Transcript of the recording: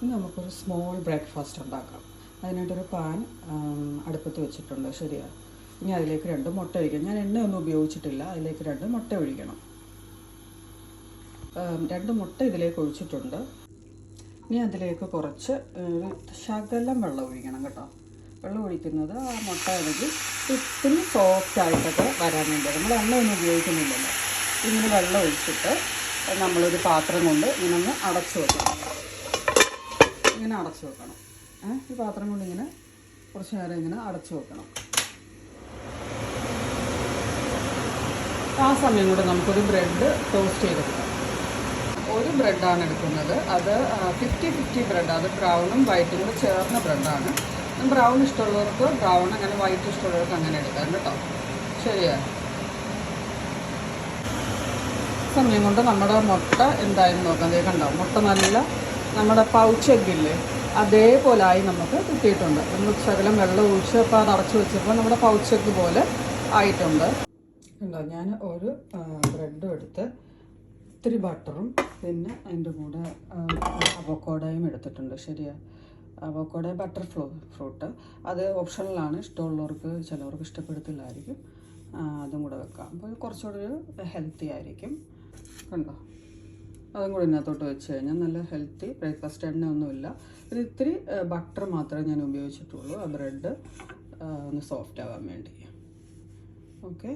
ഇനി നമുക്കൊരു small breakfast ഉണ്ടാക്കാം. അതിനായിട്ടൊരു പാൻ അടുപ്പത്ത് വെച്ചിട്ടുണ്ട്. ശരിയാണ്. ഇനി അതിലേക്ക് 2 മുട്ട ഒഴിക്കണം. ഞാൻ എണ്ണയൊന്നും ഉപയോഗിച്ചിട്ടില്ല. അതിലേക്ക് 2 മുട്ട ഒഴിക്കണം. 2 മുട്ട ഇതിലേക്ക് ഒഴിച്ചിട്ടുണ്ട്. ഇനി അതിലേക്ക് കുറച്ച് ശകലം വെള്ളം ഒഴിക്കണം കേട്ടോ. വെള്ളം ഒഴിക്കുന്നത് ആ മുട്ട ഇളകി ഇത്തിരി സോഫ്റ്റായിട്ടൊക്കെ വരാൻ വേണ്ടിയാണ്. നമ്മൾ എണ്ണയൊന്നും ഉപയോഗിക്കുന്നില്ലല്ലോ. ഇങ്ങനെ വെള്ളം ഒഴിച്ചിട്ട് നമ്മളൊരു പാത്രം കൊണ്ട് ഇങ്ങനെ ഒന്ന് അടച്ചു വെക്കണം. ഇങ്ങനെ അടച്ചു വെക്കണം. ഈ പാത്രം കൊണ്ട് ഇങ്ങനെ കുറച്ച് നേരം ഇങ്ങനെ അടച്ചു വെക്കണം. ആ സമയം കൊണ്ട് നമുക്കൊരു ബ്രെഡ് ടോസ്റ്റ് ചെയ്തെടുക്കാം. ഒരു ബ്രെഡാണ് എടുക്കുന്നത്. അത് 50-50 ബ്രെഡ്. അത് ബ്രൗണും വൈറ്റും കൂടെ ചേർന്ന ബ്രെഡാണ്. ബ്രൗൺ ഇഷ്ടമുള്ളവർക്ക് ബ്രൗൺ, അങ്ങനെ വൈറ്റ് ഇഷ്ടമുള്ളവർക്ക് അങ്ങനെ എടുക്കാം കേട്ടോ. ശരിയാണ്. സമയം കൊണ്ട് നമ്മുടെ മുട്ട എന്തായാലും നോക്കാം. അതേ കണ്ടോ, മുട്ട നല്ല നമ്മുടെ പൗച്ച് എഗ്ഗില്ലേ അതേപോലായി നമുക്ക് കിട്ടിയിട്ടുണ്ട്. നമ്മൾ ശകലം വെള്ളം ഒഴിച്ച് അപ്പോൾ അത് അടച്ചു വെച്ചപ്പോൾ നമ്മുടെ പൗച്ച് എഗ്ഗ് പോലെ ആയിട്ടുണ്ട്. ഉണ്ടോ, ഞാൻ ഒരു ബ്രെഡും എടുത്ത് ഇത്തിരി ബട്ടറും പിന്നെ അതിൻ്റെ കൂടെ അവോക്കാഡോയും എടുത്തിട്ടുണ്ട്. ശരിയാണ്. അവോക്കാഡോ ബട്ടർ ഫ്രൂട്ട് അത് ഓപ്ഷണലാണ്. ഇഷ്ടമുള്ളവർക്ക്, ചിലവർക്ക് ഇഷ്ടപ്പെടത്തില്ലായിരിക്കും. അതും കൂടെ വെക്കാം. അപ്പോൾ കുറച്ചുകൂടെ ഒരു ഹെൽത്തി ആയിരിക്കും. കണ്ടോ, അതും കൂടി ഇതിനകത്തോട്ട് വെച്ച് കഴിഞ്ഞാൽ നല്ല ഹെൽത്തി ബ്രേക്ക്ഫാസ്റ്റ്. എണ്ണയൊന്നുമില്ല. ഒരു ഇത്തിരി ബട്ടർ മാത്രമേ ഞാൻ ഉപയോഗിച്ചിട്ടുള്ളൂ. ആ ബ്രെഡ് ഒന്ന് സോഫ്റ്റ് ആവാൻ വേണ്ടി. ഓക്കെ.